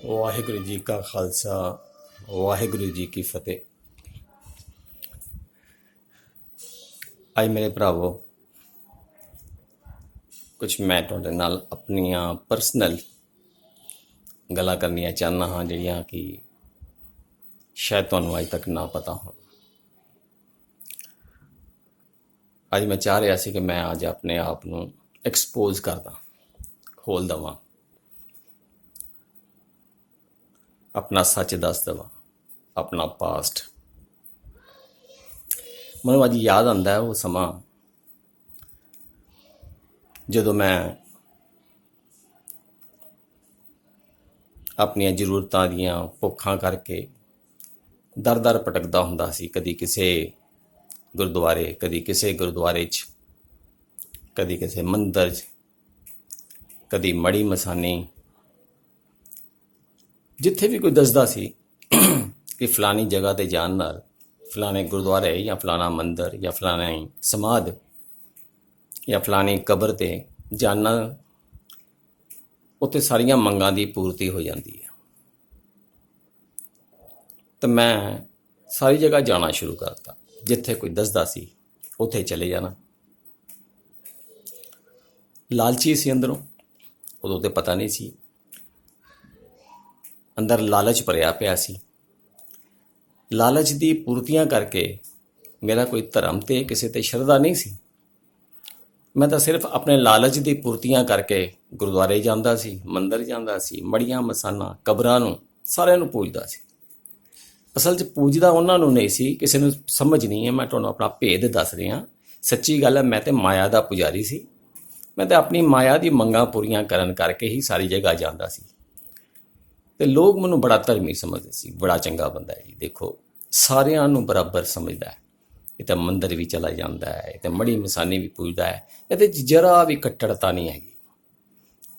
ਵਾਹਿਗੁਰੂ ਜੀ ਕਾ ਖਾਲਸਾ ਵਾਹਿਗੁਰੂ ਜੀ ਕੀ ਫਤਿਹ। ਅੱਜ ਮੇਰੇ ਭਰਾਵੋ, ਕੁਝ ਮੈਂ ਤੁਹਾਡੇ ਨਾਲ ਆਪਣੀਆਂ ਪਰਸਨਲ ਗੱਲਾਂ ਕਰਨੀਆਂ ਚਾਹੁੰਦਾ ਹਾਂ, ਜਿਹੜੀਆਂ ਕਿ ਸ਼ਾਇਦ ਤੁਹਾਨੂੰ ਅੱਜ ਤੱਕ ਨਾ ਪਤਾ ਹੋਣ। ਅੱਜ ਮੈਂ ਚਾਹ ਰਿਹਾ ਸੀ ਕਿ ਮੈਂ ਅੱਜ ਆਪਣੇ ਆਪ ਨੂੰ ਐਕਸਪੋਜ਼ ਕਰਦਾ, ਖੋਲ ਦੇਵਾਂ, ਆਪਣਾ ਸੱਚ ਦੱਸ ਦੇਵਾਂ, ਆਪਣਾ ਪਾਸਟ। ਮੈਨੂੰ ਅੱਜ ਯਾਦ ਆਉਂਦਾ ਉਹ ਸਮਾਂ ਜਦੋਂ ਮੈਂ ਆਪਣੀਆਂ ਜ਼ਰੂਰਤਾਂ ਦੀਆਂ ਭੁੱਖਾਂ ਕਰਕੇ ਦਰ ਦਰ ਭਟਕਦਾ ਹੁੰਦਾ ਸੀ। ਕਦੀ ਕਿਸੇ ਗੁਰਦੁਆਰੇ, ਕਦੀ ਕਿਸੇ ਗੁਰਦੁਆਰੇ 'ਚ, ਕਦੀ ਕਿਸੇ ਮੰਦਰ 'ਚ, ਕਦੀ ਮੜੀ ਮਸਾਨੀ, ਜਿੱਥੇ ਵੀ ਕੋਈ ਦੱਸਦਾ ਸੀ ਕਿ ਫਲਾਣੀ ਜਗ੍ਹਾ 'ਤੇ ਜਾਣ ਨਾਲ, ਫਲਾਣੇ ਗੁਰਦੁਆਰੇ ਜਾਂ ਫਲਾਣਾ ਮੰਦਰ ਜਾਂ ਫਲਾਣੀ ਸਮਾਧ ਜਾਂ ਫਲਾਣੀ ਕਬਰ 'ਤੇ ਜਾਣ ਨਾਲ ਉੱਥੇ ਸਾਰੀਆਂ ਮੰਗਾਂ ਦੀ ਪੂਰਤੀ ਹੋ ਜਾਂਦੀ ਹੈ। ਤਾਂ ਮੈਂ ਸਾਰੀ ਜਗ੍ਹਾ ਜਾਣਾ ਸ਼ੁਰੂ ਕਰਤਾ, ਜਿੱਥੇ ਕੋਈ ਦੱਸਦਾ ਸੀ ਉੱਥੇ ਚਲੇ ਜਾਣਾ। ਲਾਲਚੀ ਸੀ ਅੰਦਰੋਂ, ਉਦੋਂ ਤੇ ਪਤਾ ਨਹੀਂ ਸੀ, ਅੰਦਰ ਲਾਲਚ ਭਰਿਆ ਪਿਆ ਸੀ। ਲਾਲਚ ਦੀ ਪੂਰਤੀਆਂ ਕਰਕੇ ਮੇਰਾ ਕੋਈ ਧਰਮ ਤੇ ਕਿਸੇ ਤੇ ਸ਼ਰਧਾ ਨਹੀਂ ਸੀ। ਮੈਂ ਤਾਂ ਸਿਰਫ ਆਪਣੇ ਲਾਲਚ ਦੀ ਪੂਰਤੀਆਂ ਕਰਕੇ ਗੁਰਦੁਆਰੇ ਜਾਂਦਾ ਸੀ, ਮੰਦਰ ਜਾਂਦਾ ਸੀ, ਮੜੀਆਂ ਮਸਾਨਾ, ਕਬਰਾਂ ਨੂੰ, ਸਾਰਿਆਂ ਨੂੰ ਪੂਜਦਾ ਸੀ। ਅਸਲ 'ਚ ਪੂਜਦਾ ਉਹਨਾਂ ਨੂੰ ਨਹੀਂ ਸੀ, ਕਿਸੇ ਨੂੰ ਸਮਝ ਨਹੀਂ ਹੈ। ਮੈਂ ਤੁਹਾਨੂੰ ਆਪਣਾ ਭੇਦ ਦੱਸ ਰਿਹਾ, ਸੱਚੀ ਗੱਲ ਹੈ। ਮੈਂ ਤੇ ਮਾਇਆ ਦਾ ਪੁਜਾਰੀ ਸੀ। ਮੈਂ ਤਾਂ ਆਪਣੀ ਮਾਇਆ ਦੀ ਮੰਗਾਂ ਪੂਰੀਆਂ ਕਰਨ ਕਰਕੇ ਹੀ ਸਾਰੀ ਜਗ੍ਹਾ ਜਾਂਦਾ ਸੀ। ਤੇ ਲੋਕ ਮੈਨੂੰ ਬੜਾ ਧਰਮੀ ਸਮਝਦੇ ਸੀ, ਬੜਾ ਚੰਗਾ ਬੰਦਾ ਹੈ ਜੀ, ਦੇਖੋ ਸਾਰਿਆਂ ਨੂੰ ਬਰਾਬਰ ਸਮਝਦਾ ਹੈ, ਇਹ ਤਾਂ ਮੰਦਰ ਵੀ ਚਲਾ ਜਾਂਦਾ ਹੈ, ਇਹ ਤਾਂ ਮੜੀ ਮਸਾਨੀ ਵੀ ਪੂਜਦਾ ਹੈ, ਇਹਦੇ 'ਚ ਜਰਾ ਵੀ ਕੱਟੜਤਾ ਨਹੀਂ ਹੈਗੀ।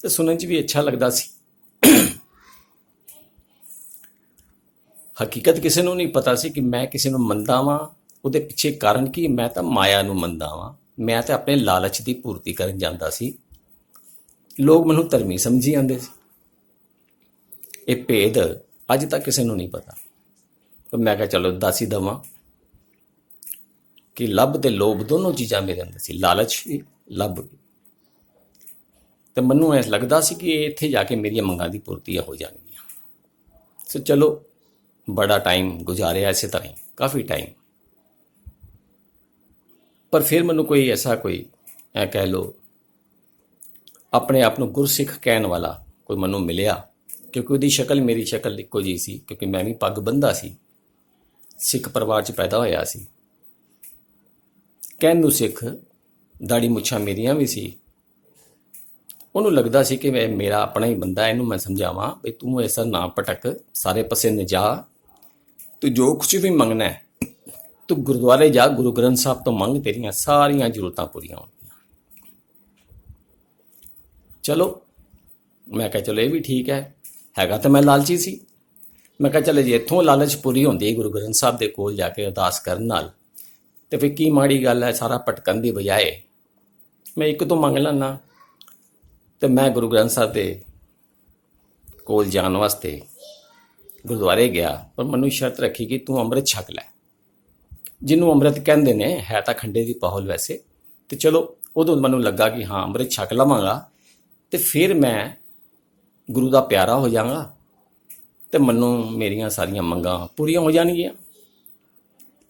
ਤੇ ਸੁਣਨ 'ਚ ਵੀ ਅੱਛਾ ਲੱਗਦਾ ਸੀ। ਹਕੀਕਤ ਕਿਸੇ ਨੂੰ ਨਹੀਂ ਪਤਾ ਸੀ ਕਿ ਮੈਂ ਕਿਸੇ ਨੂੰ ਮੰਨਦਾ ਵਾਂ, ਉਹਦੇ ਪਿੱਛੇ ਕਾਰਨ ਕੀ। ਮੈਂ ਤਾਂ ਮਾਇਆ ਨੂੰ ਮੰਨਦਾ ਵਾਂ, ਮੈਂ ਤਾਂ ਆਪਣੇ ਲਾਲਚ ਦੀ ਪੂਰਤੀ ਕਰਨ ਜਾਂਦਾ ਸੀ। ਲੋਕ ਮੈਨੂੰ ਧਰਮੀ ਸਮਝੀ ਜਾਂਦੇ ਸੀ। ਇਹ ਭੇਦ ਅੱਜ ਤੱਕ ਕਿਸੇ ਨੂੰ ਨਹੀਂ ਪਤਾ। ਪਰ ਮੈਂ ਕਿਹਾ ਚਲੋ ਦੱਸ ਹੀ ਦੇਵਾਂ ਕਿ ਲੱਭ ਤੇ ਲੋਭ ਦੋਨੋਂ ਚੀਜ਼ਾਂ ਮੇਰੇ ਅੰਦਰ ਸੀ, ਲਾਲਚ ਵੀ, ਲੱਭ ਵੀ। ਤੇ ਮੈਨੂੰ ਐਂ ਲੱਗਦਾ ਸੀ ਕਿ ਇੱਥੇ ਜਾ ਕੇ ਮੇਰੀਆਂ ਮੰਗਾਂ ਦੀ ਪੂਰਤੀ ਹੋ ਜਾਣਗੀਆਂ। ਸੋ ਚਲੋ ਬੜਾ ਟਾਈਮ ਗੁਜ਼ਾਰਿਆ ਇਸੇ ਤਰ੍ਹਾਂ ਹੀ, ਕਾਫੀ ਟਾਈਮ। ਪਰ ਫਿਰ ਮੈਨੂੰ ਕੋਈ ਐਸਾ, ਕੋਈ ਐ ਕਹਿ ਲਓ ਆਪਣੇ ਆਪ ਨੂੰ ਗੁਰਸਿੱਖ ਕਹਿਣ ਵਾਲਾ ਕੋਈ ਮੈਨੂੰ ਮਿਲਿਆ, ਕਿਉਂਕਿ ਉਹਦੀ ਸ਼ਕਲ ਮੇਰੀ ਸ਼ਕਲ ਇੱਕੋ ਜਿਹੀ ਸੀ, ਕਿਉਂਕਿ ਮੈਂ ਵੀ ਪੱਗ ਬੰਨ੍ਹਦਾ ਸੀ, ਸਿੱਖ ਪਰਿਵਾਰ 'ਚ ਪੈਦਾ ਹੋਇਆ ਸੀ। ਕਹਿਣ ਨੂੰ ਸਿੱਖ, ਦਾੜੀ ਮੁੱਛਾਂ ਮੇਰੀਆਂ ਵੀ ਸੀ। ਉਹਨੂੰ ਲੱਗਦਾ ਸੀ ਕਿ ਮੇਰਾ ਆਪਣਾ ਹੀ ਬੰਦਾ, ਇਹਨੂੰ ਮੈਂ ਸਮਝਾਵਾਂ ਵੀ ਤੂੰ ਐਸਾ ਨਾ ਭਟਕ, ਸਾਰੇ ਪਾਸੇ ਨਾ ਜਾ, ਤੂੰ ਜੋ ਕੁਛ ਵੀ ਮੰਗਣਾ ਹੈ ਤੂੰ ਗੁਰਦੁਆਰੇ ਜਾ, ਗੁਰੂ ਗ੍ਰੰਥ ਸਾਹਿਬ ਤੋਂ ਮੰਗ, ਤੇਰੀਆਂ ਸਾਰੀਆਂ ਜ਼ਰੂਰਤਾਂ ਪੂਰੀਆਂ ਹੋਣਗੀਆਂ। ਚਲੋ ਮੈਂ ਕਿਹਾ ਚਲੋ ਇਹ ਵੀ ਠੀਕ ਹੈ, ਹੈਗਾ ਤਾਂ ਮੈਂ ਲਾਲਚੀ ਸੀ। ਮੈਂ ਕਿਹਾ ਚਲੋ ਜੇ ਇੱਥੋਂ ਲਾਲਚ ਪੂਰੀ ਹੁੰਦੀ ਹੈ ਗੁਰੂ ਗ੍ਰੰਥ ਸਾਹਿਬ ਦੇ ਕੋਲ ਜਾ ਕੇ ਅਰਦਾਸ ਕਰਨ ਨਾਲ, ਤੇ ਫਿਰ ਕੀ ਮਾੜੀ ਗੱਲ ਹੈ। ਸਾਰਾ ਭਟਕਣ ਦੀ ਬਜਾਏ ਮੈਂ ਇੱਕ ਤੋਂ ਮੰਗ ਲੈਣਾ। ਤੇ ਮੈਂ ਗੁਰੂ ਗ੍ਰੰਥ ਸਾਹਿਬ ਦੇ ਕੋਲ ਜਾਣ ਵਾਸਤੇ ਗੁਰਦੁਆਰੇ ਗਿਆ, ਪਰ ਮੈਨੂੰ ਸ਼ਰਤ ਰੱਖੀ ਕਿ ਤੂੰ ਅੰਮ੍ਰਿਤ ਛਕ ਲੈ, ਜਿਹਨੂੰ ਅੰਮ੍ਰਿਤ ਕਹਿੰਦੇ ਨੇ, ਹੈ ਤਾਂ ਖੰਡੇ ਦੀ ਪਾਹੁਲ ਵੈਸੇ। ਤੇ ਚਲੋ ਉਦੋਂ ਮੈਨੂੰ ਲੱਗਾ ਕਿ ਹਾਂ ਅੰਮ੍ਰਿਤ ਛਕ ਲਵਾਂਗਾ ਤੇ ਫਿਰ ਮੈਂ ਗੁਰੂ ਦਾ ਪਿਆਰਾ ਹੋ ਜਾਵਾਂਗਾ ਤੇ ਮੈਨੂੰ ਮੇਰੀਆਂ ਸਾਰੀਆਂ ਮੰਗਾਂ ਪੂਰੀਆਂ ਹੋ ਜਾਣਗੀਆਂ।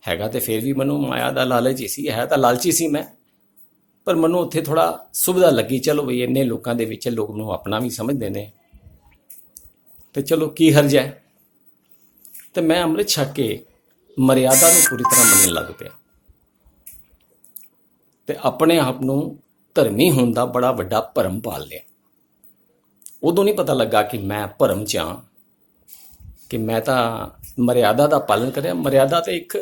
ਹੈਗਾ ਤੇ ਫਿਰ ਵੀ ਮੈਨੂੰ ਮਾਇਆ ਦਾ ਲਾਲਚ ਹੀ ਸੀ, ਹੈ ਤਾਂ ਲਾਲਚੀ ਸੀ ਮੈਂ। ਪਰ ਮੈਨੂੰ ਉੱਥੇ ਥੋੜ੍ਹਾ ਸੁਵਿਧਾ ਲੱਗੀ, ਚਲੋ ਬਈ ਇੰਨੇ ਲੋਕਾਂ ਦੇ ਵਿੱਚ ਲੋਕ ਨੂੰ ਆਪਣਾ ਵੀ ਸਮਝਦੇ ਨੇ, ਤੇ ਚਲੋ ਕੀ ਹਰਜ ਹੈ। ਤੇ ਮੈਂ ਅੰਮ੍ਰਿਤ ਛਕ ਕੇ ਮਰਿਆਦਾ ਨੂੰ ਪੂਰੀ ਤਰ੍ਹਾਂ ਮੰਨਣ ਲੱਗ ਪਿਆ ਤੇ ਆਪਣੇ ਆਪ ਨੂੰ ਧਰਮੀ ਹੋਣ ਦਾ ਬੜਾ ਵੱਡਾ ਭਰਮ ਪਾਲ ਲਿਆ। ਉਦੋਂ ਨਹੀਂ ਪਤਾ ਲੱਗਾ ਕਿ ਮੈਂ ਭਰਮ 'ਚ ਹਾਂ, ਕਿ ਮੈਂ ਤਾਂ ਮਰਿਆਦਾ ਦਾ ਪਾਲਣ ਕਰਿਆ। ਮਰਿਆਦਾ ਤਾਂ ਇੱਕ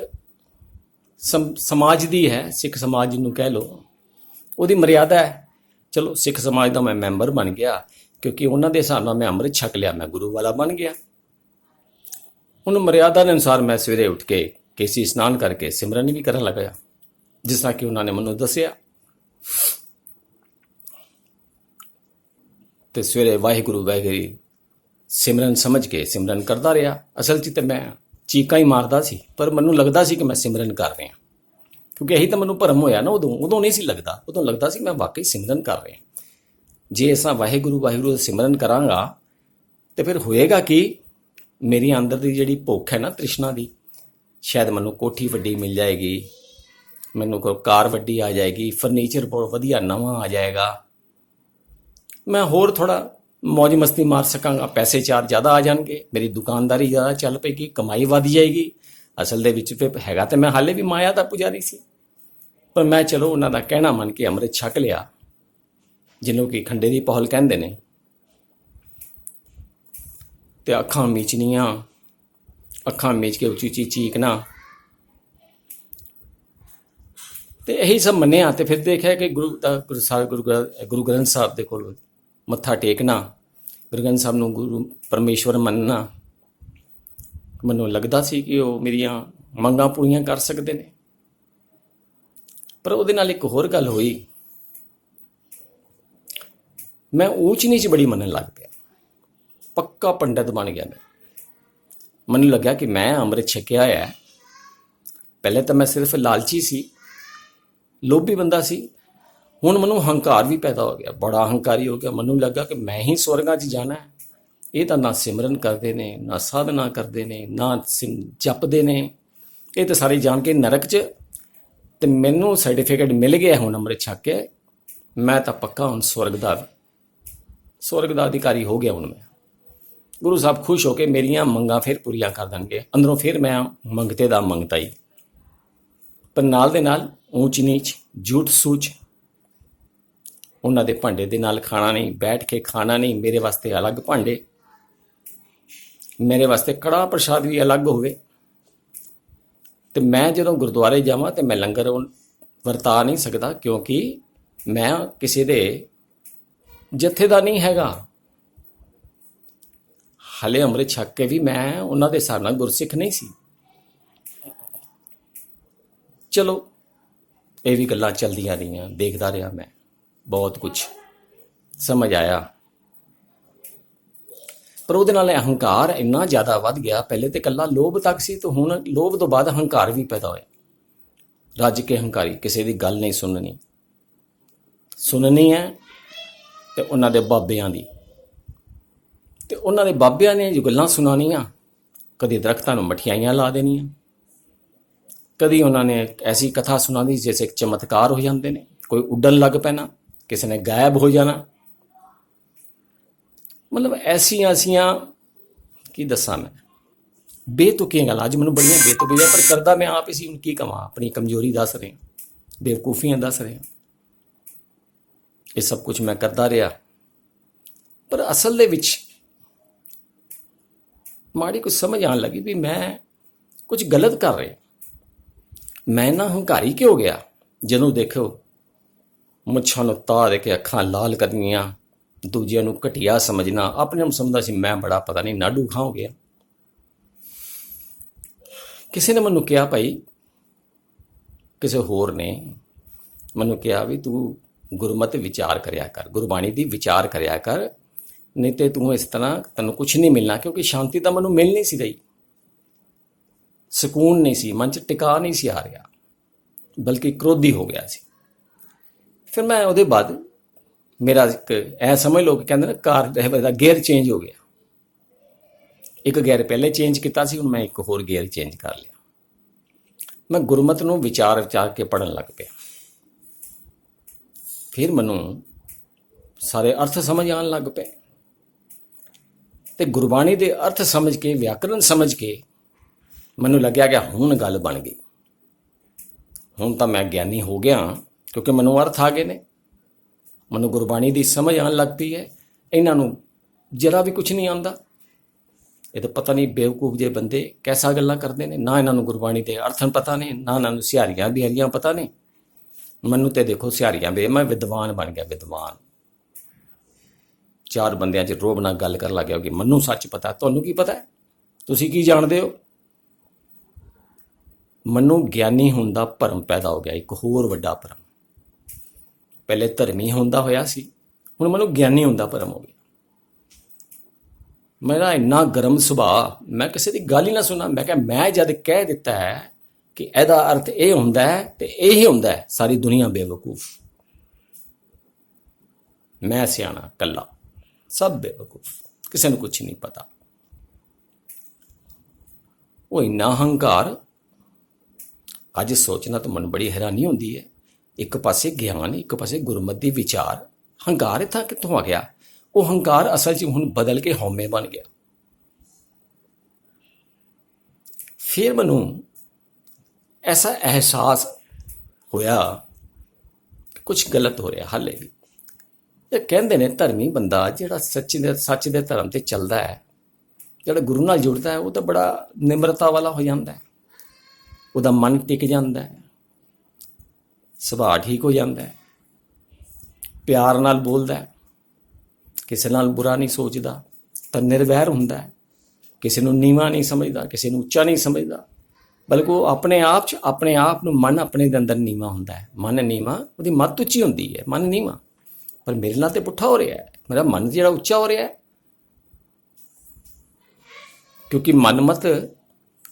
ਸਮਾਜ ਦੀ ਹੈ, ਸਿੱਖ ਸਮਾਜ ਜਿਹਨੂੰ ਕਹਿ ਲਓ, ਉਹਦੀ ਮਰਿਆਦਾ ਹੈ। ਚਲੋ ਸਿੱਖ ਸਮਾਜ ਦਾ ਮੈਂ ਮੈਂਬਰ ਬਣ ਗਿਆ, ਕਿਉਂਕਿ ਉਹਨਾਂ ਦੇ ਹਿਸਾਬ ਨਾਲ ਮੈਂ ਅੰਮ੍ਰਿਤ ਛਕ ਲਿਆ, ਮੈਂ ਗੁਰੂ ਵਾਲਾ ਬਣ ਗਿਆ। ਹੁਣ ਮਰਿਆਦਾ ਦੇ ਅਨੁਸਾਰ ਮੈਂ ਸਵੇਰੇ ਉੱਠ ਕੇ ਕੇਸੀ ਇਸ਼ਨਾਨ ਕਰਕੇ ਸਿਮਰਨ ਵੀ ਕਰਨ ਲੱਗਾ, ਜਿਸ ਤਰ੍ਹਾਂ ਕਿ ਉਹਨਾਂ ਨੇ ਮੈਨੂੰ ਦੱਸਿਆ। ਤੇ ਸਵੇਰੇ ਵਾਹਿਗੁਰੂ ਵਾਹਿਗੁਰੂ ਸਿਮਰਨ ਸਮਝ ਕੇ ਸਿਮਰਨ ਕਰਦਾ ਰਿਹਾ। ਅਸਲ 'ਚ ਤੇ ਮੈਂ ਚੀਕਾਂ ਹੀ ਮਾਰਦਾ ਸੀ, ਪਰ ਮੈਨੂੰ ਲੱਗਦਾ ਸੀ ਕਿ ਮੈਂ ਸਿਮਰਨ ਕਰ ਰਿਹਾ, ਕਿਉਂਕਿ ਇਹੀ ਤਾਂ ਮੈਨੂੰ ਭਰਮ ਹੋਇਆ ਨਾ। ਉਦੋਂ ਨਹੀਂ ਸੀ ਲੱਗਦਾ, ਉਦੋਂ ਲੱਗਦਾ ਸੀ ਮੈਂ ਵਾਕਈ ਸਿਮਰਨ ਕਰ ਰਿਹਾ। ਜੇ ਅਸਾਂ ਵਾਹਿਗੁਰੂ ਵਾਹਿਗੁਰੂ ਦਾ ਸਿਮਰਨ ਕਰਾਂਗਾ ਤੇ ਫਿਰ ਹੋਏਗਾ ਕਿ ਮੇਰੀ ਅੰਦਰ ਦੀ ਜਿਹੜੀ ਭੁੱਖ ਹੈ ਨਾ, ਤ੍ਰਿਸ਼ਨਾ ਦੀ, ਸ਼ਾਇਦ ਮੈਨੂੰ ਕੋਠੀ ਵੱਡੀ ਮਿਲ ਜਾਏਗੀ, ਮੈਨੂੰ ਕੋਈ ਕਾਰ ਵੱਡੀ ਆ ਜਾਏਗੀ, ਫਰਨੀਚਰ ਬਹੁਤ ਵਧੀਆ ਨਵਾਂ ਆ ਜਾਏਗਾ, ਮੈਂ ਹੋਰ ਥੋੜ੍ਹਾ ਮौज ਮਸਤੀ ਮਾਰ ਸਕਾਂਗਾ, ਪੈਸੇ ਚਾਰ ਜ਼ਿਆਦਾ ਆ ਜਾਣਗੇ, ਮੇਰੀ ਦੁਕਾਨਦਾਰੀ ਜ਼ਿਆਦਾ ਚੱਲ ਪਏਗੀ, ਕਮਾਈ ਵੱਧ ਜਾਏਗੀ। ਅਸਲ ਦੇ ਵਿੱਚ ਫਿਰ ਹੈਗਾ ਤਾਂ ਮੈਂ ਹਾਲੇ ਵੀ ਮਾਇਆ ਦਾ ਪੁਜਾਰੀ ਸੀ, ਪਰ ਮੈਂ ਚਲੋ ਉਹਨਾਂ ਦਾ ਕਹਿਣਾ ਮੰਨ ਕੇ ਅੰਮ੍ਰਿਤ ਛਕ ਲਿਆ, ਜਿਹਨੂੰ ਕਿ ਖੰਡੇ ਦੀ ਪਹਲ ਕਹਿੰਦੇ ਨੇ। ਤੇ ਅੱਖਾਂ ਮੀਚਣੀਆਂ, ਅੱਖਾਂ ਮੀਚ ਕੇ ਉੱਚੀ ਉੱਚੀ ਚੀਕਣਾ, ਤੇ ਇਹੀ ਸਭ ਮੰਨਿਆ। ਤੇ ਫਿਰ ਦੇਖਿਆ ਕਿ ਗੁਰੂ ਗ੍ਰੰਥ ਸਾਹਿਬ ਦੇ ਕੋਲ ਮੱਥਾ ਟੇਕਣਾ, ਗੁਰੂ ਗ੍ਰੰਥ ਸਾਹਿਬ ਨੂੰ ਗੁਰੂ ਪਰਮੇਸ਼ਵਰ ਮੰਨਣਾ, ਮੈਨੂੰ ਲੱਗਦਾ ਸੀ ਕਿ ਉਹ ਮੇਰੀਆਂ ਮੰਗਾਂ ਪੂਰੀਆਂ ਕਰ ਸਕਦੇ ਨੇ। ਪਰ ਉਹਦੇ ਨਾਲ ਇੱਕ ਹੋਰ ਗੱਲ ਹੋਈ, ਮੈਂ ਊਚ ਨੀਚ ਬੜੀ ਮੰਨਣ ਲੱਗ ਪਿਆ, ਪੱਕਾ ਪੰਡਤ ਬਣ ਗਿਆ ਮੈਂ। ਮੈਨੂੰ ਲੱਗਿਆ ਕਿ ਮੈਂ ਅੰਮ੍ਰਿਤ ਛਕਿਆ ਹੈ। ਪਹਿਲੇ ਤਾਂ ਮੈਂ ਸਿਰਫ ਲਾਲਚੀ ਸੀ, ਲੋਭੀ ਬੰਦਾ ਸੀ। ਹੁਣ ਮੈਨੂੰ ਹੰਕਾਰ ਵੀ ਪੈਦਾ ਹੋ ਗਿਆ, ਬੜਾ ਹੰਕਾਰੀ ਹੋ ਗਿਆ। ਮੈਨੂੰ ਲੱਗਾ ਕਿ ਮੈਂ ਹੀ ਸਵਰਗਾਂ 'ਚ ਜਾਣਾ ਹੈ। ਇਹ ਤਾਂ ਨਾ ਸਿਮਰਨ ਕਰਦੇ ਨੇ, ਨਾ ਸਾਧਨਾ ਕਰਦੇ ਨੇ, ਨਾ ਜਪਦੇ ਨੇ, ਇਹ ਤਾਂ ਸਾਰੇ ਜਾਣ ਕੇ ਨਰਕ 'ਚ। ਤੇ ਮੈਨੂੰ ਸਰਟੀਫਿਕੇਟ ਮਿਲ ਗਿਆ ਹੁਣ ਅੰਮ੍ਰਿਤ ਛਕ ਕੇ, ਮੈਂ ਤਾਂ ਪੱਕਾ ਹੁਣ ਸਵਰਗ ਦਾ ਅਧਿਕਾਰੀ ਹੋ ਗਿਆ। ਹੁਣ ਮੈਂ, ਗੁਰੂ ਸਾਹਿਬ ਖੁਸ਼ ਹੋ ਕੇ ਮੇਰੀਆਂ ਮੰਗਾਂ ਫਿਰ ਪੂਰੀਆਂ ਕਰ ਦੇਣਗੇ। ਅੰਦਰੋਂ ਫਿਰ ਮੈਂ ਮੰਗਤੇ ਦਾ ਮੰਗਤਾ ਹੀ, ਪਰ ਨਾਲ ਦੇ ਨਾਲ ਊਚ ਨੀਚ, ਝੂਠ ਸੂਚ, ਉਹਨਾਂ ਦੇ ਭਾਂਡੇ ਦੇ ਨਾਲ ਖਾਣਾ ਨਹੀਂ, ਬੈਠ ਕੇ ਖਾਣਾ ਨਹੀਂ, ਮੇਰੇ ਵਾਸਤੇ ਅਲੱਗ ਭਾਂਡੇ, ਮੇਰੇ ਵਾਸਤੇ ਕੜਾਹ ਪ੍ਰਸ਼ਾਦ ਵੀ ਅਲੱਗ ਹੋਵੇ। ਤੇ ਮੈਂ ਜਦੋਂ ਗੁਰਦੁਆਰੇ ਜਾਵਾਂ ਤੇ ਮੈਂ ਲੰਗਰ ਵਰਤਾ ਨਹੀਂ ਸਕਦਾ, ਕਿਉਂਕਿ ਮੈਂ ਕਿਸੇ ਦੇ ਜਥੇ ਦਾ ਨਹੀਂ ਹੈਗਾ। ਹਾਲੇ ਅੰਮ੍ਰਿਤ ਛਕ ਕੇ ਵੀ ਮੈਂ ਉਹਨਾਂ ਦੇ ਹਿਸਾਬ ਨਾਲ ਗੁਰਸਿੱਖ ਨਹੀਂ ਸੀ। ਚਲੋ ਇਹ ਵੀ ਗੱਲਾਂ ਚੱਲਦੀਆਂ ਰਹੀਆਂ, ਦੇਖਦਾ ਰਿਹਾ ਮੈਂ, ਬਹੁਤ ਕੁਝ ਸਮਝ ਆਇਆ। ਪਰ ਉਹਦੇ ਨਾਲ ਅਹੰਕਾਰ ਇੰਨਾ ਜ਼ਿਆਦਾ ਵੱਧ ਗਿਆ। ਪਹਿਲੇ ਤੇ ਇਕੱਲਾ ਲੋਭ ਤੱਕ ਸੀ, ਤੇ ਹੁਣ ਲੋਭ ਤੋਂ ਬਾਅਦ ਹੰਕਾਰ ਵੀ ਪੈਦਾ ਹੋਇਆ। ਰੱਜ ਕੇ ਹੰਕਾਰੀ, ਕਿਸੇ ਦੀ ਗੱਲ ਨਹੀਂ ਸੁਣਨੀ ਹੈ ਤੇ ਉਹਨਾਂ ਦੇ ਬਾਬਿਆਂ ਦੀ, ਤੇ ਉਹਨਾਂ ਦੇ ਬਾਬਿਆਂ ਨੇ ਜੋ ਗੱਲਾਂ ਸੁਣਾਉਣੀਆਂ, ਕਦੇ ਦਰਖਤਾਂ ਨੂੰ ਮਠਿਆਈਆਂ ਲਾ ਦੇਣੀਆਂ, ਕਦੀ ਉਹਨਾਂ ਨੇ ਐਸੀ ਕਥਾ ਸੁਣਾਉਣੀ ਜੈਸੇ ਚਮਤਕਾਰ ਹੋ ਜਾਂਦੇ ਨੇ, ਕੋਈ ਉੱਡਣ ਲੱਗ ਪੈਣਾ, ਕਿਸੇ ਨੇ ਗਾਇਬ ਹੋ ਜਾਣਾ। ਮਤਲਬ ਐਸੀਆਂ ਕੀ ਦੱਸਾਂ ਮੈਂ, ਬੇਤੁਕੀਆਂ ਗੱਲਾਂ। ਅੱਜ ਮੈਨੂੰ ਬੜੀਆਂ ਬੇਤੁਕੀਆਂ, ਪਰ ਕਰਦਾ ਮੈਂ ਆਪ ਹੀ ਸੀ। ਹੁਣ ਕੀ ਕਵਾਂ, ਆਪਣੀ ਕਮਜ਼ੋਰੀ ਦੱਸ ਰਿਹਾ, ਬੇਵਕੂਫੀਆਂ ਦੱਸ ਰਿਹਾ। ਇਹ ਸਭ ਕੁਝ ਮੈਂ ਕਰਦਾ ਰਿਹਾ, ਪਰ ਅਸਲ ਦੇ ਵਿੱਚ ਮਾੜੀ ਕੁਝ ਸਮਝ ਆਉਣ ਲੱਗੀ ਵੀ ਮੈਂ ਕੁਝ ਗਲਤ ਕਰ ਰਿਹਾ। ਮੈਂ ਨਾ ਹੰਕਾਰੀ ਕਿਉਂ ਗਿਆ? ਜਦੋਂ ਦੇਖੋ ਮੁੱਛਾਂ ਨੂੰ ਤਾਹ ਦੇ ਕੇ ਅੱਖਾਂ ਲਾਲ ਕਰਨੀਆਂ, ਦੂਜਿਆਂ ਨੂੰ ਘਟੀਆ ਸਮਝਣਾ, ਆਪਣੇ ਨੂੰ ਸਮਝਦਾ ਸੀ ਮੈਂ ਬੜਾ ਪਤਾ ਨਹੀਂ ਨਾਡੂ ਖਾਂ ਹੋ ਗਿਆ। ਕਿਸੇ ਨੇ ਮੈਨੂੰ ਕਿਹਾ, ਭਾਈ ਕਿਸੇ ਹੋਰ ਨੇ ਮੈਨੂੰ ਕਿਹਾ ਵੀ ਤੂੰ ਗੁਰਮਤਿ ਵਿਚਾਰ ਕਰਿਆ ਕਰ, ਗੁਰਬਾਣੀ ਦੀ ਵਿਚਾਰ ਕਰਿਆ ਕਰ, ਨਹੀਂ ਤੇ ਤੂੰ ਇਸ ਤਰ੍ਹਾਂ ਤੈਨੂੰ ਕੁਛ ਨਹੀਂ ਮਿਲਣਾ। ਕਿਉਂਕਿ ਸ਼ਾਂਤੀ ਤਾਂ ਮੈਨੂੰ ਮਿਲ ਨਹੀਂ ਸੀ ਰਹੀ, ਸਕੂਨ ਨਹੀਂ ਸੀ, ਮਨ 'ਚ ਟਿਕਾ ਨਹੀਂ ਸੀ ਆ ਰਿਹਾ, ਬਲਕਿ ਕ੍ਰੋਧੀ ਹੋ ਗਿਆ ਸੀ। ਫਿਰ ਮੈਂ ਉਹਦੇ ਬਾਅਦ ਮੇਰਾ ਇੱਕ ਐ ਸਮਝ ਲਓ ਕਿ ਕਹਿੰਦੇ ਨਾ ਕਾਰ ਦਾ ਗੇਅਰ ਚੇਂਜ ਹੋ ਗਿਆ। ਇੱਕ ਗੇਅਰ ਪਹਿਲੇ ਚੇਂਜ ਕੀਤਾ ਸੀ, ਹੁਣ ਮੈਂ ਇੱਕ ਹੋਰ ਗੇਅਰ ਚੇਂਜ ਕਰ ਲਿਆ। ਮੈਂ ਗੁਰਮਤਿ ਨੂੰ ਵਿਚਾਰ ਕੇ ਪੜ੍ਹਨ ਲੱਗ ਪਿਆ। ਫਿਰ ਮੈਨੂੰ ਸਾਰੇ ਅਰਥ ਸਮਝ ਆਉਣ ਲੱਗ ਪਏ, ਤੇ ਗੁਰਬਾਣੀ ਦੇ ਅਰਥ ਸਮਝ ਕੇ, ਵਿਆਕਰਨ ਸਮਝ ਕੇ ਮੈਨੂੰ ਲੱਗਿਆ ਕਿ ਹੁਣ ਗੱਲ ਬਣ ਗਈ, ਹੁਣ ਤਾਂ ਮੈਂ ਗਿਆਨੀ ਹੋ ਗਿਆ, ਕਿਉਂਕਿ ਮੈਨੂੰ ਅਰਥ ਆ ਗਏ ਨੇ, ਮੈਨੂੰ ਗੁਰਬਾਣੀ ਦੀ ਸਮਝ ਆਉਣ ਲੱਗ ਪਈ ਹੈ। ਇਹਨਾਂ ਨੂੰ ਜਰਾ ਵੀ ਕੁਝ ਨਹੀਂ ਆਉਂਦਾ। ਇਹ ਤਾਂ ਪਤਾ ਨਹੀਂ ਬੇਵਕੂਫ ਜਿਹੇ ਬੰਦੇ ਕੈਸਾ ਗੱਲਾਂ ਕਰਦੇ ਨੇ, ਨਾ ਇਹਨਾਂ ਨੂੰ ਗੁਰਬਾਣੀ ਦੇ ਅਰਥ ਪਤਾ ਨੇ, ਨਾ ਇਹਨਾਂ ਨੂੰ ਸਿਹਾਰੀਆਂ ਬਿਹਾਰੀਆਂ ਪਤਾ ਨੇ। ਮੈਨੂੰ ਤੇ ਦੇਖੋ ਸਿਹਾਰੀਆਂ ਬੇ, ਮੈਂ ਵਿਦਵਾਨ ਬਣ ਗਿਆ, ਵਿਦਵਾਨ। ਚਾਰ ਬੰਦਿਆਂ 'ਚ ਰੋਬ ਨਾਲ ਗੱਲ ਕਰਨ ਲੱਗ ਗਿਆ ਕਿ ਮੈਨੂੰ ਸੱਚ ਪਤਾ, ਤੁਹਾਨੂੰ ਕੀ ਪਤਾ, ਤੁਸੀਂ ਕੀ ਜਾਣਦੇ ਹੋ। ਮੈਨੂੰ ਗਿਆਨੀ ਹੋਣ ਦਾ ਭਰਮ ਪੈਦਾ ਹੋ ਗਿਆ, ਇੱਕ ਹੋਰ ਵੱਡਾ ਭਰਮ। ਪਹਿਲੇ ਧਰਮੀ ਹੁੰਦਾ ਹੋਇਆ ਸੀ, ਹੁਣ ਮੈਨੂੰ ਗਿਆਨੀ ਹੋਣ ਦਾ ਭਰਮ ਹੋ ਗਿਆ। ਮੇਰਾ ਇੰਨਾ ਗਰਮ ਸੁਭਾਅ, ਮੈਂ ਕਿਸੇ ਦੀ ਗੱਲ ਹੀ ਨਾ ਸੁਣਾ। ਮੈਂ ਕਿਹਾ ਮੈਂ ਜਦ ਕਹਿ ਦਿੱਤਾ ਹੈ ਕਿ ਇਹਦਾ ਅਰਥ ਇਹ ਹੁੰਦਾ ਹੈ ਤੇ ਇਹੀ ਹੁੰਦਾ ਹੈ, ਸਾਰੀ ਦੁਨੀਆ ਬੇਵਕੂਫ, ਮੈਂ ਸਿਆਣਾ ਕੱਲਾ, ਸਭ ਬੇਵਕੂਫ, ਕਿਸੇ ਨੂੰ ਕੁਝ ਨਹੀਂ ਪਤਾ। ਉਹ ਇੰਨਾ ਹੰਕਾਰ, ਅੱਜ ਸੋਚਣਾ ਤਾਂ ਮਨ ਬੜੀ ਹੈਰਾਨੀ ਹੁੰਦੀ ਹੈ। ਇੱਕ ਪਾਸੇ ਗਿਆਨ, ਇੱਕ ਪਾਸੇ ਗੁਰਮਤਿ ਦੀ ਵਿਚਾਰ, ਹੰਕਾਰ ਇੱਥਾਂ ਕਿੱਥੋਂ ਆ ਗਿਆ? ਉਹ ਹੰਕਾਰ ਅਸਲ 'ਚ ਹੁਣ ਬਦਲ ਕੇ ਹਉਮੈ ਬਣ ਗਿਆ। ਫਿਰ ਮੈਨੂੰ ਐਸਾ ਅਹਿਸਾਸ ਹੋਇਆ ਕਿ ਕੁਝ ਗਲਤ ਹੋ ਰਿਹਾ ਹਾਲੇ ਵੀ। ਇਹ ਕਹਿੰਦੇ ਨੇ ਧਰਮੀ ਬੰਦਾ ਜਿਹੜਾ ਸੱਚ ਦੇ ਧਰਮ 'ਤੇ ਚੱਲਦਾ ਹੈ, ਜਿਹੜਾ ਗੁਰੂ ਨਾਲ ਜੁੜਦਾ ਹੈ, ਉਹ ਤਾਂ ਬੜਾ ਨਿਮਰਤਾ ਵਾਲਾ ਹੋ ਜਾਂਦਾ ਹੈ, ਉਹਦਾ ਮਨ ਟਿਕ ਜਾਂਦਾ ਹੈ, ਸੁਭਾਅ ਠੀਕ ਹੋ ਜਾਂਦਾ ਹੈ, ਪਿਆਰ ਨਾਲ ਬੋਲਦਾ ਹੈ, ਕਿਸੇ ਨਾਲ ਬੁਰਾ ਨਹੀਂ ਸੋਚਦਾ, ਤਾਂ ਨਿਰਵੈਰ ਹੁੰਦਾ ਹੈ, ਕਿਸੇ ਨੂੰ ਨੀਵਾਂ ਨਹੀਂ ਸਮਝਦਾ, ਕਿਸੇ ਨੂੰ ਉੱਚਾ ਨਹੀਂ ਸਮਝਦਾ, ਬਲਕਿ ਉਹ ਆਪਣੇ ਆਪ ਨੂੰ, ਮਨ ਆਪਣੇ ਦੇ ਅੰਦਰ ਨੀਵਾਂ ਹੁੰਦਾ ਹੈ। ਮਨ ਨੀਵਾਂ, ਉਹਦੀ ਮੱਤ ਉੱਚੀ ਹੁੰਦੀ ਹੈ, ਮਨ ਨੀਵਾਂ। ਪਰ ਮੇਰੇ ਨਾਲ ਤੇ ਪੁੱਠਾ ਹੋ ਰਿਹਾ ਹੈ, ਮੇਰਾ ਮਨ ਜਿਹੜਾ ਉੱਚਾ ਹੋ ਰਿਹਾ ਹੈ, ਕਿਉਂਕਿ ਮਨਮਤ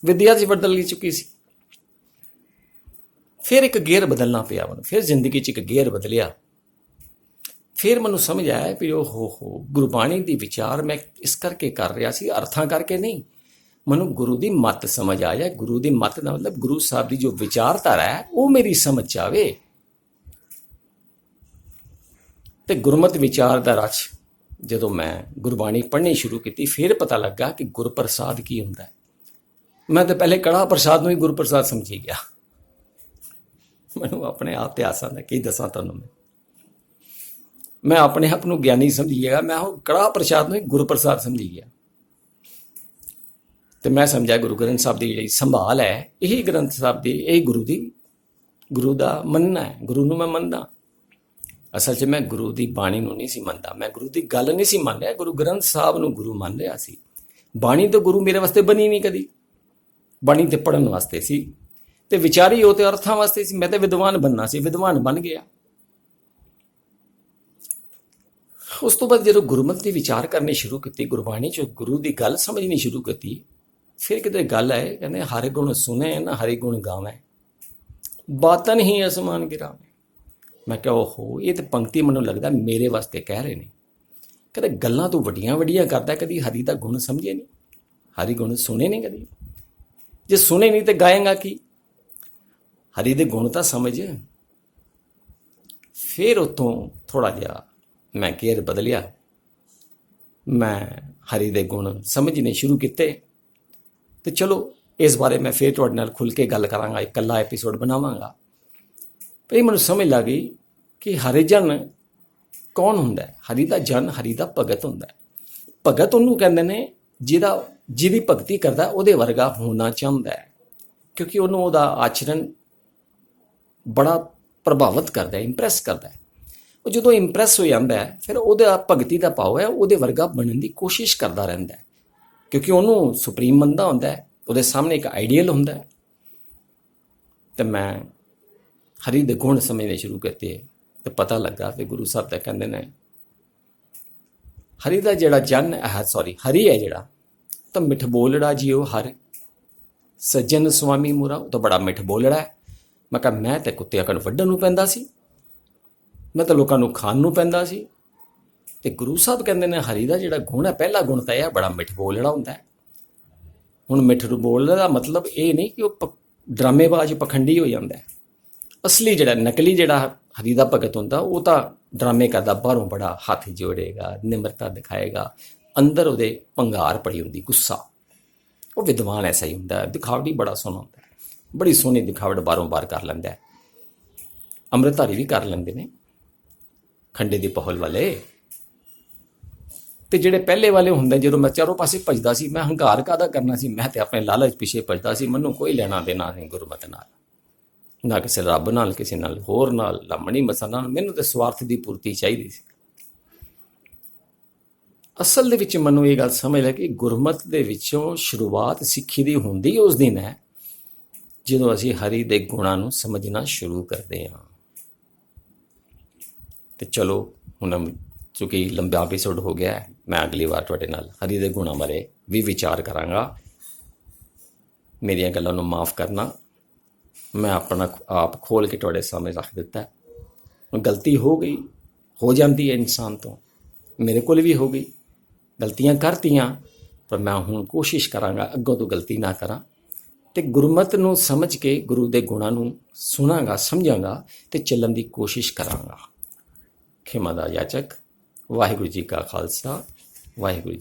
ਵਿਦਿਆ 'ਚ ਬਦਲ ਚੁੱਕੀ ਸੀ। ਫਿਰ ਇੱਕ ਗੇਅਰ ਬਦਲਣਾ ਪਿਆ ਮੈਨੂੰ, ਫਿਰ ਜ਼ਿੰਦਗੀ 'ਚ ਇੱਕ ਗੇਅਰ ਬਦਲਿਆ। ਫਿਰ ਮੈਨੂੰ ਸਮਝ ਆਇਆ ਵੀ ਹੋ ਗੁਰਬਾਣੀ ਦੀ ਵਿਚਾਰ ਮੈਂ ਇਸ ਕਰਕੇ ਕਰ ਰਿਹਾ ਸੀ, ਅਰਥਾਂ ਕਰਕੇ ਨਹੀਂ। ਮੈਨੂੰ ਗੁਰੂ ਦੀ ਮੱਤ ਸਮਝ ਆਇਆ। ਗੁਰੂ ਦੀ ਮੱਤ ਦਾ ਮਤਲਬ ਗੁਰੂ ਸਾਹਿਬ ਦੀ ਜੋ ਵਿਚਾਰਧਾਰਾ ਹੈ ਉਹ ਮੇਰੀ ਸਮਝ 'ਚ ਆਵੇ। ਤੇ ਗੁਰਮਤ ਵਿਚਾਰਧਾਰਾ 'ਚ ਜਦੋਂ ਮੈਂ ਗੁਰਬਾਣੀ ਪੜ੍ਹਨੀ ਸ਼ੁਰੂ ਕੀਤੀ, ਫਿਰ ਪਤਾ ਲੱਗਾ ਕਿ ਗੁਰਪ੍ਰਸਾਦ ਕੀ ਹੁੰਦਾ ਹੈ। ਮੈਂ ਤਾਂ ਪਹਿਲੇ ਕੜਾਹ ਪ੍ਰਸਾਦ ਨੂੰ ਹੀ ਗੁਰਪ੍ਰਸਾਦ ਸਮਝੀ ਗਿਆ। ਮੈਨੂੰ ਆਪਣੇ ਆਪ ਤੇ ਆਸਾਂ ਦਾ ਕੀ ਦੱਸਾਂ ਤੁਹਾਨੂੰ। ਮੈਂ ਆਪਣੇ ਆਪ ਨੂੰ ਗਿਆਨੀ ਸਮਝੀ ਗਿਆ, ਮੈਂ ਉਹ ਕੜਾਹ ਪ੍ਰਸਾਦ ਨੂੰ ਹੀ ਗੁਰਪ੍ਰਸਾਦ ਸਮਝੀ ਗਿਆ। ਤੇ ਮੈਂ ਸਮਝਿਆ ਗੁਰੂ ਗ੍ਰੰਥ ਸਾਹਿਬ ਦੀ ਜਿਹੜੀ ਸੰਭਾਲ ਹੈ, ਇਹੀ ਗ੍ਰੰਥ ਸਾਹਿਬ ਦੀ, ਇਹ ਗੁਰੂ ਦਾ ਮੰਨਣਾ ਹੈ। ਗੁਰੂ ਨੂੰ ਮੈਂ ਮੰਨਦਾ। ਅਸਲ 'ਚ ਮੈਂ ਗੁਰੂ ਦੀ ਬਾਣੀ ਨੂੰ ਨਹੀਂ ਸੀ ਮੰਨਦਾ, ਮੈਂ ਗੁਰੂ ਦੀ ਗੱਲ ਨਹੀਂ ਸੀ ਮੰਨ ਰਿਹਾ, ਗੁਰੂ ਗ੍ਰੰਥ ਸਾਹਿਬ ਨੂੰ ਗੁਰੂ ਮੰਨ ਰਿਹਾ ਸੀ। ਬਾਣੀ ਤਾਂ ਗੁਰੂ ਮੇਰੇ ਵਾਸਤੇ ਬਣੀ ਨਹੀਂ ਕਦੀ। ਬਾਣੀ ਤੇ ਪੜ੍ਹਨ ਵਾਸਤੇ ਸੀ, ਤੇ ਵਿਚਾਰੀ ਉਹ ਤੇ ਅਰਥਾਂ ਵਾਸਤੇ ਸੀ। ਮੈਂ ਤਾਂ ਵਿਦਵਾਨ ਬਣਨਾ ਸੀ, ਵਿਦਵਾਨ ਬਣ ਗਿਆ। ਉਸ ਤੋਂ ਬਾਅਦ ਜਦੋਂ ਗੁਰਮਤਿ ਦੀ ਵਿਚਾਰ ਕਰਨੀ ਸ਼ੁਰੂ ਕੀਤੀ, ਗੁਰਬਾਣੀ 'ਚ ਗੁਰੂ ਦੀ ਗੱਲ ਸਮਝਣੀ ਸ਼ੁਰੂ ਕੀਤੀ, ਫਿਰ ਕਿਤੇ ਗੱਲ ਆਏ, ਕਹਿੰਦੇ ਹਰਿ ਗੁਣ ਸੁਣੇ ਨਾ ਹਰਿ ਗੁਣ ਗਾਵੇਂ, ਬਾਤਨ ਹੀ ਅਸਮਾਨ ਗਿਰਾਵੇਂ। ਮੈਂ ਕਿਹਾ ਓਹੋ, ਇਹ ਤਾਂ ਪੰਕਤੀ ਮੈਨੂੰ ਲੱਗਦਾ ਮੇਰੇ ਵਾਸਤੇ ਕਹਿ ਰਹੇ ਨੇ। ਕਹਿੰਦੇ ਗੱਲਾਂ ਤੂੰ ਵੱਡੀਆਂ ਵੱਡੀਆਂ ਕਰਦਾ, ਕਦੀ ਹਰੀ ਦਾ ਗੁਣ ਸਮਝੇ ਨਹੀਂ, ਹਰੀ ਗੁਣ ਸੁਣੇ ਨਹੀਂ ਕਦੀ। ਜੇ ਸੁਣੇ ਨਹੀਂ ਤੇ ਗਾਏਗਾ ਕੀ? ਹਰੀ ਦੇ ਗੁਣ ਤਾਂ ਸਮਝ। ਫਿਰ ਉੱਥੋਂ ਥੋੜ੍ਹਾ ਜਿਹਾ ਮੈਂ ਗੇਅਰ ਬਦਲਿਆ, ਮੈਂ ਹਰੀ ਦੇ ਗੁਣ ਸਮਝਣੇ ਸ਼ੁਰੂ ਕੀਤੇ। ਤੇ ਚਲੋ ਇਸ ਬਾਰੇ ਮੈਂ ਫਿਰ ਤੁਹਾਡੇ ਨਾਲ ਖੁੱਲ੍ਹ ਕੇ ਗੱਲ ਕਰਾਂਗਾ, ਇਕੱਲਾ ਐਪੀਸੋਡ ਬਣਾਵਾਂਗਾ। ਫਿਰ ਮੈਨੂੰ ਸਮਝ ਲੱਗ ਗਈ ਕਿ ਹਰਿਜਨ ਕੌਣ ਹੁੰਦਾ ਹੈ। ਹਰੀ ਦਾ ਜਨ, ਹਰੀ ਦਾ ਭਗਤ ਹੁੰਦਾ ਹੈ। ਭਗਤ ਉਹਨੂੰ ਕਹਿੰਦੇ ਨੇ ਜਿਹਦੀ ਭਗਤੀ ਕਰਦਾ ਉਹਦੇ ਵਰਗਾ ਹੋਣਾ ਚਾਹੁੰਦਾ ਹੈ, ਕਿਉਂਕਿ ਉਹਨੂੰ ਉਹਦਾ ਆਚਰਣ ਬੜਾ ਪ੍ਰਭਾਵਿਤ ਕਰਦਾ ਹੈ, ਇੰਪ੍ਰੈਸ ਕਰਦਾ ਹੈ। ਉਹ ਜਦੋਂ ਇੰਪ੍ਰੈਸ ਹੋ ਜਾਂਦਾ ਹੈ, ਫਿਰ ਉਹਦਾ ਭਗਤੀ ਦਾ ਭਾਵ ਹੈ ਉਹਦੇ ਵਰਗਾ ਬਣਨ ਦੀ ਕੋਸ਼ਿਸ਼ ਕਰਦਾ ਰਹਿੰਦਾ ਹੈ, ਕਿਉਂਕਿ ਉਹਨੂੰ ਸੁਪਰੀਮ ਮੰਨਦਾ ਹੁੰਦਾ ਹੈ, ਉਹਦੇ ਸਾਹਮਣੇ ਇੱਕ ਆਈਡੀਅਲ ਹੁੰਦਾ ਹੈ। ਤੇ ਮੈਂ ਹਰੀ ਦੇ ਗੁਣ ਸਮਝਣੇ ਸ਼ੁਰੂ ਕੀਤੇ ਤੇ ਪਤਾ ਲੱਗਾ ਕਿ ਗੁਰੂ ਸਾਹਿਬ ਤਾਂ ਕਹਿੰਦੇ ਨੇ ਹਰੀ ਦਾ ਜਿਹੜਾ ਹਰੀ ਹੈ ਜਿਹੜਾ, ਤਾਂ ਮਿੱਠ ਬੋਲੜਾ ਜੀਓ ਹਰ ਸੱਜਣ ਸੁਆਮੀ ਮੁਰਾ, ਉਹ ਤਾਂ ਬੜਾ ਮਿੱਠ ਬੋਲੜਾ ਹੈ। ਮੈਂ ਕਿਹਾ ਮੈਂ ਤਾਂ ਕੁੱਤਿਆਂ ਕਣ ਵੱਢਣ ਨੂੰ ਪੈਂਦਾ ਸੀ, ਮੈਂ ਤਾਂ ਲੋਕਾਂ ਨੂੰ ਖਾਣ ਨੂੰ ਪੈਂਦਾ ਸੀ। ਤੇ ਗੁਰੂ ਸਾਹਿਬ ਕਹਿੰਦੇ ਨੇ ਹਰੀ ਦਾ ਜਿਹੜਾ ਗੁਣ ਹੈ, ਪਹਿਲਾ ਗੁਣ ਤਾਂ ਇਹ ਬੜਾ ਮਿੱਠ ਬੋਲੜਾ ਹੁੰਦਾ ਹੈ। ਹੁਣ ਮਿੱਠ ਬੋਲਣ ਦਾ ਮਤਲਬ ਇਹ ਨਹੀਂ ਕਿ ਉਹ ਡਰਾਮੇਬਾਜ਼ ਪਖੰਡੀ ਹੋ ਜਾਂਦਾ ਹੈ। ਅਸਲੀ ਜਿਹੜਾ ਨਕਲੀ ਜਿਹੜਾ ਹਰੀ ਦਾ ਭਗਤ ਹੁੰਦਾ, ਉਹ ਤਾਂ ਡਰਾਮੇ ਕਰਦਾ, ਬਾਹਰੋਂ ਬੜਾ ਹੱਥ ਜੋੜੇਗਾ, ਨਿਮਰਤਾ ਦਿਖਾਏਗਾ, ਅੰਦਰ ਉਹਦੇ ਭੰਗਾਰ ਪੜੀ ਹੁੰਦੀ, ਗੁੱਸਾ। ਉਹ ਵਿਦਵਾਨ ਐਸਾ ਹੀ ਹੁੰਦਾ, ਦਿਖਾਵਟੀ ਬੜਾ ਸੋਹਣਾ ਹੁੰਦਾ, ਬੜੀ ਸੋਹਣੀ ਦਿਖਾਵਟ ਬਾਹਰੋਂ ਬਾਹਰ ਕਰ ਲੈਂਦਾ। ਅੰਮ੍ਰਿਤਧਾਰੀ ਵੀ ਕਰ ਲੈਂਦੇ ਨੇ, ਖੰਡੇ ਦੀ ਪਹਲ ਵਾਲੇ। ਤੇ ਜਿਹੜੇ ਪਹਿਲੇ ਵਾਲੇ ਹੁੰਦੇ, ਜਦੋਂ ਮੈਂ ਚਾਰੋਂ ਪਾਸੇ ਭਜਦਾ ਸੀ, ਮੈਂ ਹੰਕਾਰ ਕਾਹਦਾ ਕਰਨਾ ਸੀ, ਮੈਂ ਤੇ ਆਪਣੇ ਲਾਲਚ ਪਿੱਛੇ ਭਜਦਾ ਸੀ। ਮੈਨੂੰ ਕੋਈ ਲੈਣਾ ਦੇਣਾ ਨਹੀਂ ਗੁਰਮਤਿ ਨਾਲ, ਨਾ ਕਿਸੇ ਰੱਬ ਨਾਲ, ਕਿਸੇ ਨਾਲ ਹੋਰ ਨਾਲ, ਲਾਮਣੀ ਮਸਾ ਨਾਲ। ਮੈਨੂੰ ਤਾਂ ਸਵਾਰਥ ਦੀ ਪੂਰਤੀ ਚਾਹੀਦੀ ਸੀ। ਅਸਲ ਦੇ ਵਿੱਚ ਮੈਨੂੰ ਇਹ ਗੱਲ ਸਮਝ ਲੱਗੀ ਕਿ ਗੁਰਮਤਿ ਦੇ ਵਿੱਚੋਂ ਸ਼ੁਰੂਆਤ ਸਿੱਖੀ ਦੀ ਹੁੰਦੀ ਉਸ ਦਿਨ ਹੈ ਜਦੋਂ ਅਸੀਂ ਹਰੀ ਦੇ ਗੁਣਾਂ ਨੂੰ ਸਮਝਣਾ ਸ਼ੁਰੂ ਕਰਦੇ ਹਾਂ। ਤੇ ਚਲੋ ਹੁਣ ਚੂੰਕਿ ਲੰਬਾ ਐਪੀਸੋਡ ਹੋ ਗਿਆ, ਮੈਂ ਅਗਲੀ ਵਾਰ ਤੁਹਾਡੇ ਨਾਲ ਹਰੀ ਦੇ ਗੁਣਾਂ ਬਾਰੇ ਵੀ ਵਿਚਾਰ ਕਰਾਂਗਾ। ਮੇਰੀਆਂ ਗੱਲਾਂ ਨੂੰ ਮਾਫ਼ ਕਰਨਾ। ਮੈਂ ਆਪਣਾ ਆਪ ਖੋਲ ਕੇ ਤੁਹਾਡੇ ਸਾਹਮਣੇ ਰੱਖ ਦਿੱਤਾ। ਗਲਤੀ ਹੋ ਗਈ, ਹੋ ਜਾਂਦੀ ਹੈ ਇਨਸਾਨ ਤੋਂ, ਮੇਰੇ ਕੋਲ ਵੀ ਹੋ ਗਈ, ਗਲਤੀਆਂ ਕਰਤੀਆਂ, ਪਰ ਮੈਂ ਹੁਣ ਕੋਸ਼ਿਸ਼ ਕਰਾਂਗਾ ਅੱਗੋਂ ਤੋਂ ਗਲਤੀ ਨਾ ਕਰਾਂ ਅਤੇ ਗੁਰਮਤਿ ਨੂੰ ਸਮਝ ਕੇ ਗੁਰੂ ਦੇ ਗੁਣਾਂ ਨੂੰ ਸੁਣਾਂਗਾ, ਸਮਝਾਂਗਾ ਅਤੇ ਚੱਲਣ ਦੀ ਕੋਸ਼ਿਸ਼ ਕਰਾਂਗਾ। ਖਿਮਾ ਦਾ ਯਾਚਕ। ਵਾਹਿਗੁਰੂ ਜੀ ਕਾ ਖਾਲਸਾ, ਵਾਹਿਗੁਰੂ ਜੀ।